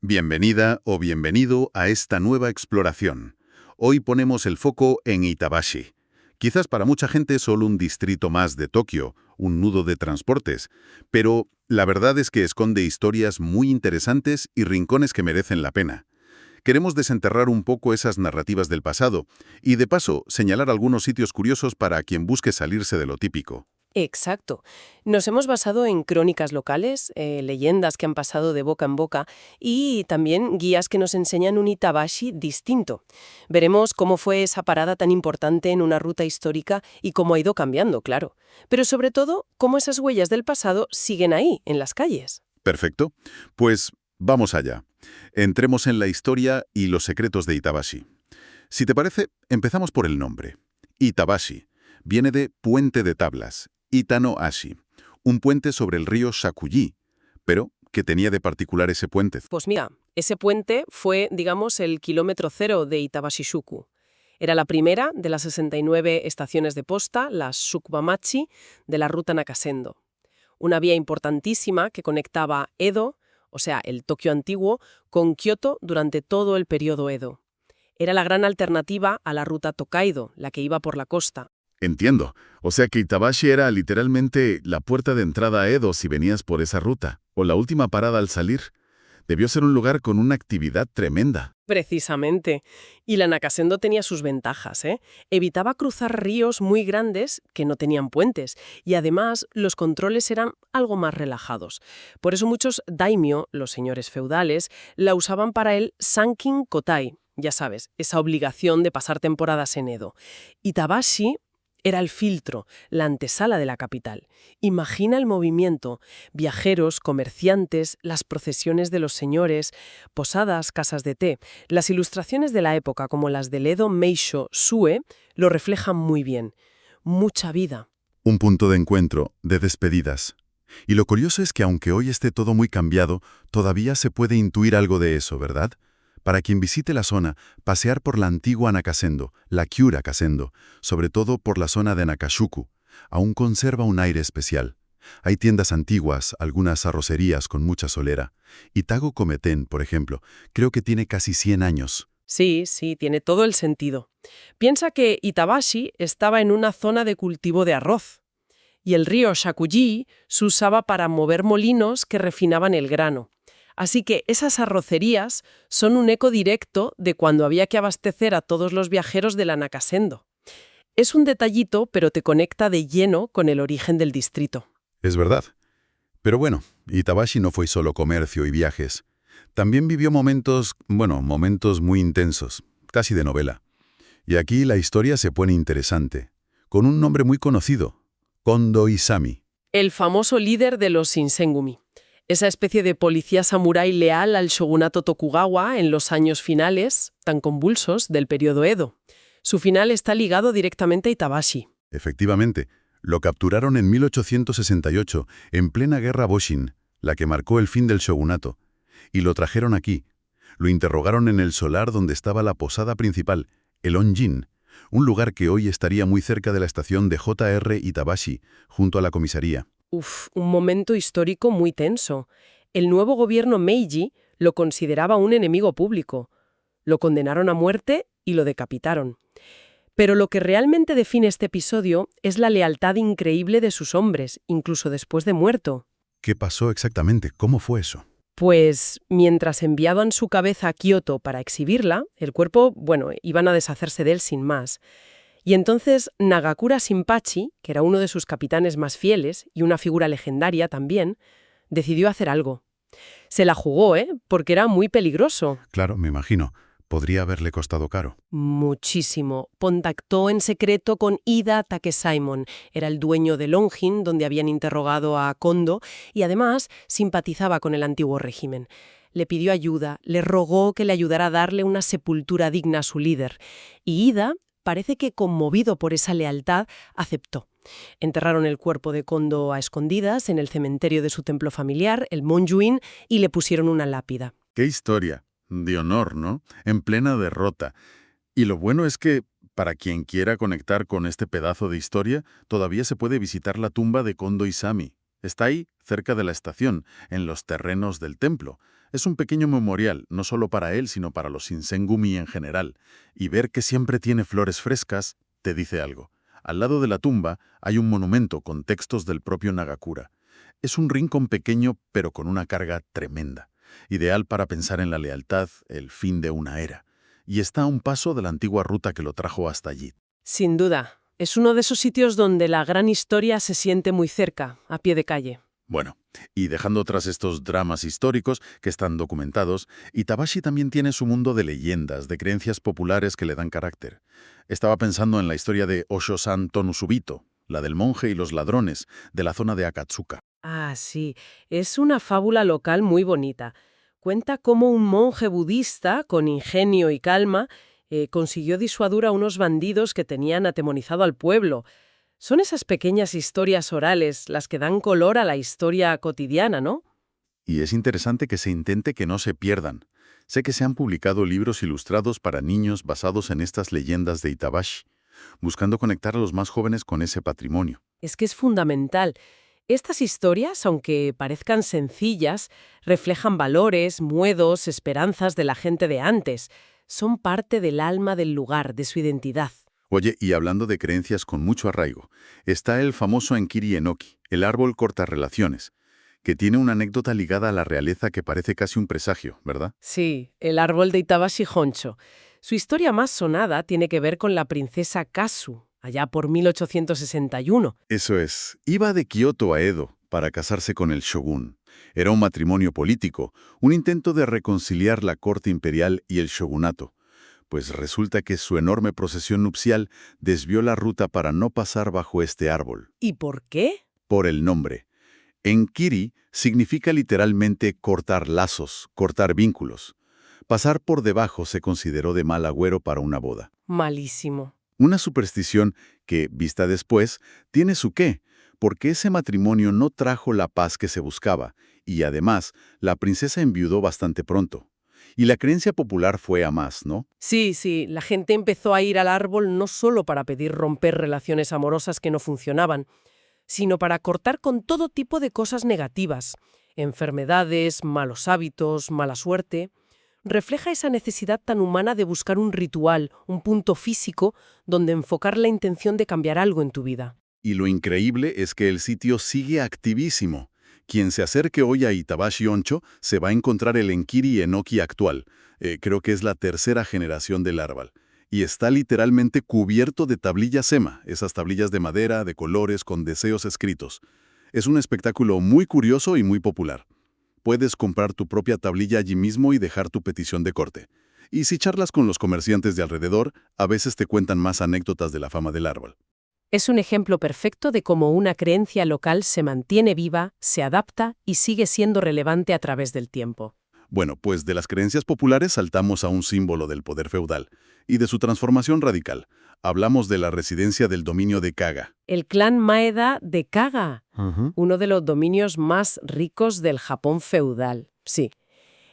Bienvenida o bienvenido a esta nueva exploración. Hoy ponemos el foco en Itabashi. Quizás para mucha gente solo un distrito más de Tokio, un nudo de transportes, pero la verdad es que esconde historias muy interesantes y rincones que merecen la pena. Queremos desenterrar un poco esas narrativas del pasado y, de paso, señalar algunos sitios curiosos para quien busque salirse de lo típico. Exacto. Nos hemos basado en crónicas locales, leyendas que han pasado de boca en boca y también guías que nos enseñan un Itabashi distinto. Veremos cómo fue esa parada tan importante en una ruta histórica y cómo ha ido cambiando, claro. Pero sobre todo, cómo esas huellas del pasado siguen ahí, en las calles. Perfecto. Pues vamos allá. Entremos en la historia y los secretos de Itabashi. Si te parece, empezamos por el nombre. Itabashi viene de puente de tablas, Ita-no-ashi, un puente sobre el río Shakuji. Pero, ¿qué tenía de particular ese puente? Pues mira, ese puente fue, digamos, el kilómetro cero de Itabashi-shuku. Era la primera de las 69 estaciones de posta, las Shukubamachi, de la ruta Nakasendo. Una vía importantísima que conectaba Edo, o sea, el Tokio antiguo, con Kioto durante todo el periodo Edo. Era la gran alternativa a la ruta Tokaido, la que iba por la costa. Entiendo. O sea que Itabashi era literalmente la puerta de entrada a Edo si venías por esa ruta, o la última parada al salir. Debió ser un lugar con una actividad tremenda. Precisamente. Y la Nakasendo tenía sus ventajas, ¿eh? Evitaba cruzar ríos muy grandes que no tenían puentes, y además los controles eran algo más relajados. Por eso muchos daimyo, los señores feudales, la usaban para el Sankin Kotai, ya sabes, esa obligación de pasar temporadas en Edo. Itabashi era el filtro, la antesala de la capital. Imagina el movimiento: viajeros, comerciantes, las procesiones de los señores, posadas, casas de té. Las ilustraciones de la época, como las del Edo Meisho Sue, lo reflejan muy bien. Mucha vida. Un punto de encuentro, de despedidas. Y lo curioso es que aunque hoy esté todo muy cambiado, todavía se puede intuir algo de eso, ¿verdad? Para quien visite la zona, pasear por la antigua Nakasendo, la Kyura Kasendo, sobre todo por la zona de Nakashuku, aún conserva un aire especial. Hay tiendas antiguas, algunas arrocerías con mucha solera. Itago Kometen, por ejemplo, creo que tiene casi 100 años. Sí, tiene todo el sentido. Piensa que Itabashi estaba en una zona de cultivo de arroz, y el río Shakuji se usaba para mover molinos que refinaban el grano. Así que esas arrocerías son un eco directo de cuando había que abastecer a todos los viajeros de la Nakasendo. Es un detallito, pero te conecta de lleno con el origen del distrito. Es verdad. Pero bueno, Itabashi no fue solo comercio y viajes. También vivió momentos muy intensos, casi de novela. Y aquí la historia se pone interesante, con un nombre muy conocido, Kondo Isami. El famoso líder de los Shinsengumi. Esa especie de policía samurái leal al shogunato Tokugawa en los años finales, tan convulsos, del periodo Edo. Su final está ligado directamente a Itabashi. Efectivamente, lo capturaron en 1868, en plena guerra Boshin, la que marcó el fin del shogunato, y lo trajeron aquí. Lo interrogaron en el solar donde estaba la posada principal, el Onjin, un lugar que hoy estaría muy cerca de la estación de JR Itabashi, junto a la comisaría. Un momento histórico muy tenso. El nuevo gobierno Meiji lo consideraba un enemigo público. Lo condenaron a muerte y lo decapitaron. Pero lo que realmente define este episodio es la lealtad increíble de sus hombres, incluso después de muerto. ¿Qué pasó exactamente? ¿Cómo fue eso? Pues mientras enviaban su cabeza a Kioto para exhibirla, el cuerpo, iban a deshacerse de él sin más. Y entonces Nagakura Shinpachi, que era uno de sus capitanes más fieles y una figura legendaria también, decidió hacer algo. Se la jugó, porque era muy peligroso. Claro, me imagino. Podría haberle costado caro. Muchísimo. Contactó en secreto con Ida Takesaimon. Era el dueño de Longin, donde habían interrogado a Kondo, y además simpatizaba con el antiguo régimen. Le pidió ayuda, le rogó que le ayudara a darle una sepultura digna a su líder. Y Ida, parece que conmovido por esa lealtad, aceptó. Enterraron el cuerpo de Kondo a escondidas en el cementerio de su templo familiar, el Monjuin, y le pusieron una lápida. ¡Qué historia! De honor, ¿no? En plena derrota. Y lo bueno es que, para quien quiera conectar con este pedazo de historia, todavía se puede visitar la tumba de Kondo Isami. Está ahí, cerca de la estación, en los terrenos del templo. Es un pequeño memorial, no solo para él, sino para los Shinsengumi en general. Y ver que siempre tiene flores frescas te dice algo. Al lado de la tumba hay un monumento con textos del propio Nagakura. Es un rincón pequeño, pero con una carga tremenda. Ideal para pensar en la lealtad, el fin de una era. Y está a un paso de la antigua ruta que lo trajo hasta allí. Sin duda, es uno de esos sitios donde la gran historia se siente muy cerca, a pie de calle. Bueno, y dejando atrás estos dramas históricos que están documentados, Itabashi también tiene su mundo de leyendas, de creencias populares que le dan carácter. Estaba pensando en la historia de Osho-san Tonusubito, la del monje y los ladrones, de la zona de Akatsuka. Ah, sí, es una fábula local muy bonita. Cuenta cómo un monje budista, con ingenio y calma, consiguió disuadir a unos bandidos que tenían atemorizado al pueblo. Son esas pequeñas historias orales las que dan color a la historia cotidiana, ¿no? Y es interesante que se intente que no se pierdan. Sé que se han publicado libros ilustrados para niños basados en estas leyendas de Itabashi, buscando conectar a los más jóvenes con ese patrimonio. Es que es fundamental. Estas historias, aunque parezcan sencillas, reflejan valores, miedos, esperanzas de la gente de antes. Son parte del alma del lugar, de su identidad. Oye, y hablando de creencias con mucho arraigo, está el famoso Enkiri Enoki, el árbol cortarrelaciones, que tiene una anécdota ligada a la realeza que parece casi un presagio, ¿verdad? Sí, el árbol de Itabashi Honcho. Su historia más sonada tiene que ver con la princesa Kazu, allá por 1861. Eso es, iba de Kioto a Edo para casarse con el shogun. Era un matrimonio político, un intento de reconciliar la corte imperial y el shogunato. Pues resulta que su enorme procesión nupcial desvió la ruta para no pasar bajo este árbol. ¿Y por qué? Por el nombre. Enkiri significa literalmente cortar lazos, cortar vínculos. Pasar por debajo se consideró de mal agüero para una boda. Malísimo. Una superstición que, vista después, tiene su qué, porque ese matrimonio no trajo la paz que se buscaba, y además, la princesa enviudó bastante pronto. Y la creencia popular fue a más, ¿no? Sí, la gente empezó a ir al árbol no solo para pedir romper relaciones amorosas que no funcionaban, sino para cortar con todo tipo de cosas negativas, enfermedades, malos hábitos, mala suerte. Refleja esa necesidad tan humana de buscar un ritual, un punto físico, donde enfocar la intención de cambiar algo en tu vida. Y lo increíble es que el sitio sigue activísimo. Quien se acerque hoy a Itabashi Honcho se va a encontrar el Enkiri Enoki actual. Creo que es la tercera generación del árbol. Y está literalmente cubierto de tablillas sema, esas tablillas de madera, de colores, con deseos escritos. Es un espectáculo muy curioso y muy popular. Puedes comprar tu propia tablilla allí mismo y dejar tu petición de corte. Y si charlas con los comerciantes de alrededor, a veces te cuentan más anécdotas de la fama del árbol. Es un ejemplo perfecto de cómo una creencia local se mantiene viva, se adapta y sigue siendo relevante a través del tiempo. Bueno, pues de las creencias populares saltamos a un símbolo del poder feudal y de su transformación radical. Hablamos de la residencia del dominio de Kaga. El clan Maeda de Kaga, uno de los dominios más ricos del Japón feudal. Sí,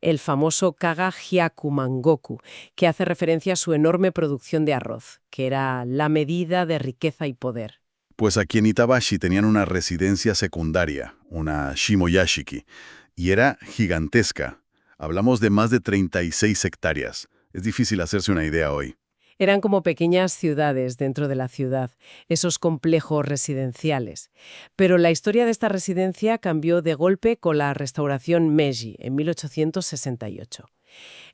el famoso Kaga Hyakumangoku, que hace referencia a su enorme producción de arroz, que era la medida de riqueza y poder. Pues aquí en Itabashi tenían una residencia secundaria, una shimoyashiki, y era gigantesca. Hablamos de más de 36 hectáreas. Es difícil hacerse una idea hoy. Eran como pequeñas ciudades dentro de la ciudad, esos complejos residenciales. Pero la historia de esta residencia cambió de golpe con la restauración Meiji en 1868.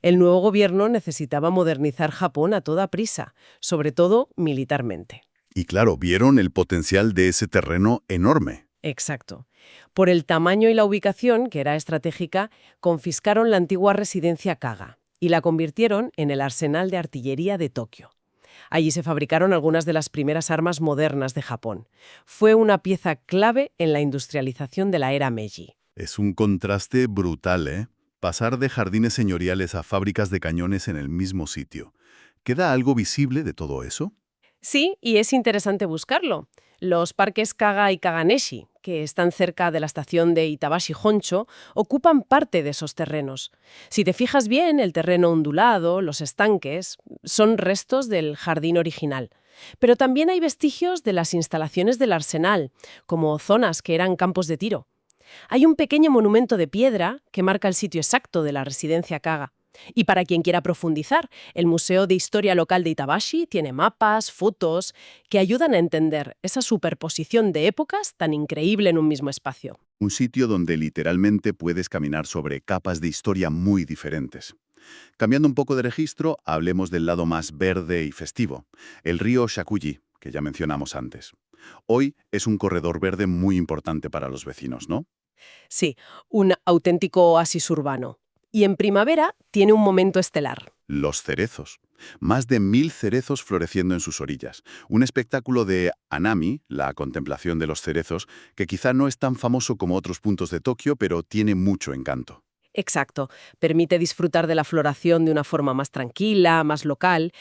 El nuevo gobierno necesitaba modernizar Japón a toda prisa, sobre todo militarmente. Y claro, vieron el potencial de ese terreno enorme. Exacto. Por el tamaño y la ubicación, que era estratégica, confiscaron la antigua residencia Kaga y la convirtieron en el arsenal de artillería de Tokio. Allí se fabricaron algunas de las primeras armas modernas de Japón. Fue una pieza clave en la industrialización de la era Meiji. Es un contraste brutal, ¿eh? Pasar de jardines señoriales a fábricas de cañones en el mismo sitio. ¿Queda algo visible de todo eso? Sí, y es interesante buscarlo. Los parques Kaga y Kaganeshi, que están cerca de la estación de Itabashi Honcho, ocupan parte de esos terrenos. Si te fijas bien, el terreno ondulado, los estanques, son restos del jardín original. Pero también hay vestigios de las instalaciones del arsenal, como zonas que eran campos de tiro. Hay un pequeño monumento de piedra que marca el sitio exacto de la residencia Kaga. Y para quien quiera profundizar, el Museo de Historia Local de Itabashi tiene mapas, fotos, que ayudan a entender esa superposición de épocas tan increíble en un mismo espacio. Un sitio donde literalmente puedes caminar sobre capas de historia muy diferentes. Cambiando un poco de registro, hablemos del lado más verde y festivo, el río Shakuji, que ya mencionamos antes. Hoy es un corredor verde muy importante para los vecinos, ¿no? Sí, un auténtico oasis urbano. Y en primavera tiene un momento estelar. Los cerezos. Más de 1000 cerezos floreciendo en sus orillas. Un espectáculo de Hanami, la contemplación de los cerezos, que quizá no es tan famoso como otros puntos de Tokio, pero tiene mucho encanto. Exacto, permite disfrutar de la floración de una forma más tranquila, más local,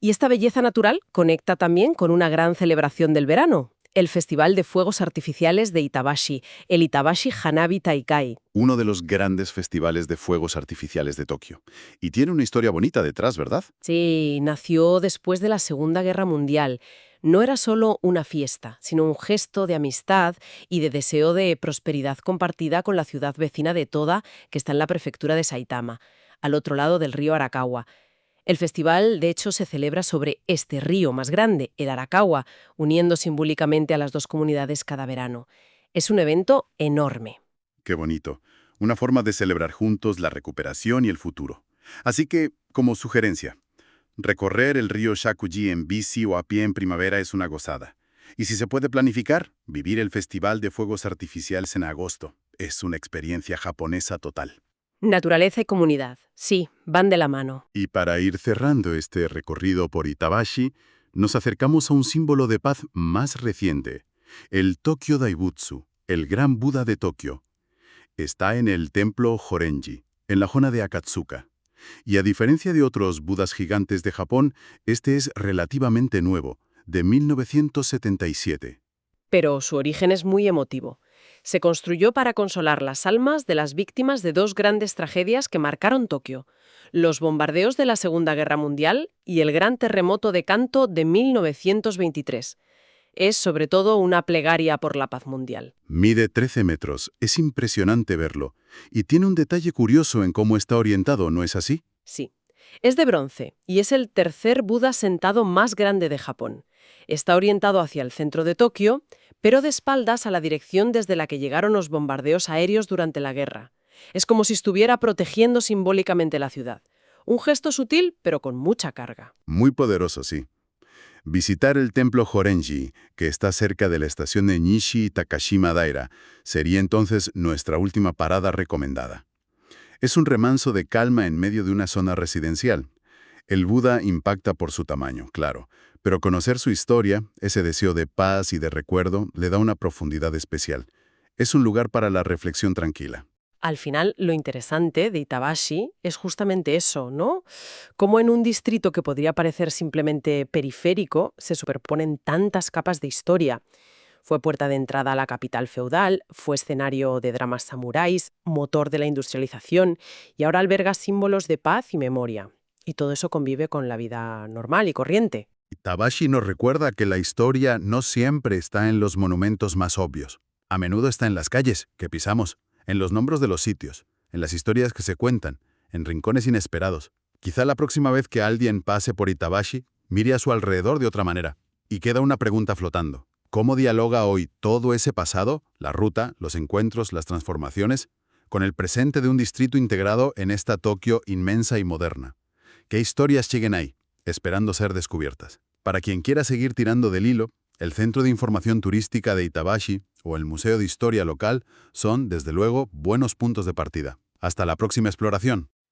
y esta belleza natural conecta también con una gran celebración del verano, el Festival de Fuegos Artificiales de Itabashi, el Itabashi Hanabi Taikai. Uno de los grandes festivales de fuegos artificiales de Tokio. Y tiene una historia bonita detrás, ¿verdad? Sí, nació después de la Segunda Guerra Mundial. No era solo una fiesta, sino un gesto de amistad y de deseo de prosperidad compartida con la ciudad vecina de Toda, que está en la prefectura de Saitama, al otro lado del río Arakawa. El festival, de hecho, se celebra sobre este río más grande, el Arakawa, uniendo simbólicamente a las dos comunidades cada verano. Es un evento enorme. Qué bonito. Una forma de celebrar juntos la recuperación y el futuro. Así que, como sugerencia, recorrer el río Shakuji en bici o a pie en primavera es una gozada. Y si se puede planificar, vivir el Festival de Fuegos Artificiales en agosto. Es una experiencia japonesa total. Naturaleza y comunidad, sí, van de la mano. Y para ir cerrando este recorrido por Itabashi, nos acercamos a un símbolo de paz más reciente, el Tokyo Daibutsu, el Gran Buda de Tokio. Está en el templo Horenji, en la zona de Akatsuka. Y a diferencia de otros budas gigantes de Japón, este es relativamente nuevo, de 1977. Pero su origen es muy emotivo. Se construyó para consolar las almas de las víctimas de dos grandes tragedias que marcaron Tokio: los bombardeos de la Segunda Guerra Mundial y el gran terremoto de Kanto de 1923. Es sobre todo una plegaria por la paz mundial. Mide 13 metros, es impresionante verlo. Y tiene un detalle curioso en cómo está orientado, ¿no es así? Sí. Es de bronce y es el tercer Buda sentado más grande de Japón. Está orientado hacia el centro de Tokio, pero de espaldas a la dirección desde la que llegaron los bombardeos aéreos durante la guerra. Es como si estuviera protegiendo simbólicamente la ciudad. Un gesto sutil, pero con mucha carga. Muy poderoso, sí. Visitar el templo Horenji, que está cerca de la estación de Nishi Takashima Daira, sería entonces nuestra última parada recomendada. Es un remanso de calma en medio de una zona residencial. El Buda impacta por su tamaño, claro, pero conocer su historia, ese deseo de paz y de recuerdo, le da una profundidad especial. Es un lugar para la reflexión tranquila. Al final, lo interesante de Itabashi es justamente eso, ¿no? Cómo en un distrito que podría parecer simplemente periférico, se superponen tantas capas de historia. Fue puerta de entrada a la capital feudal, fue escenario de dramas samuráis, motor de la industrialización y ahora alberga símbolos de paz y memoria. Y todo eso convive con la vida normal y corriente. Itabashi nos recuerda que la historia no siempre está en los monumentos más obvios. A menudo está en las calles que pisamos, en los nombres de los sitios, en las historias que se cuentan, en rincones inesperados. Quizá la próxima vez que alguien pase por Itabashi, mire a su alrededor de otra manera. Y queda una pregunta flotando. ¿Cómo dialoga hoy todo ese pasado, la ruta, los encuentros, las transformaciones, con el presente de un distrito integrado en esta Tokio inmensa y moderna? ¿Qué historias siguen ahí, esperando ser descubiertas? Para quien quiera seguir tirando del hilo, el Centro de Información Turística de Itabashi o el Museo de Historia Local son, desde luego, buenos puntos de partida. Hasta la próxima exploración.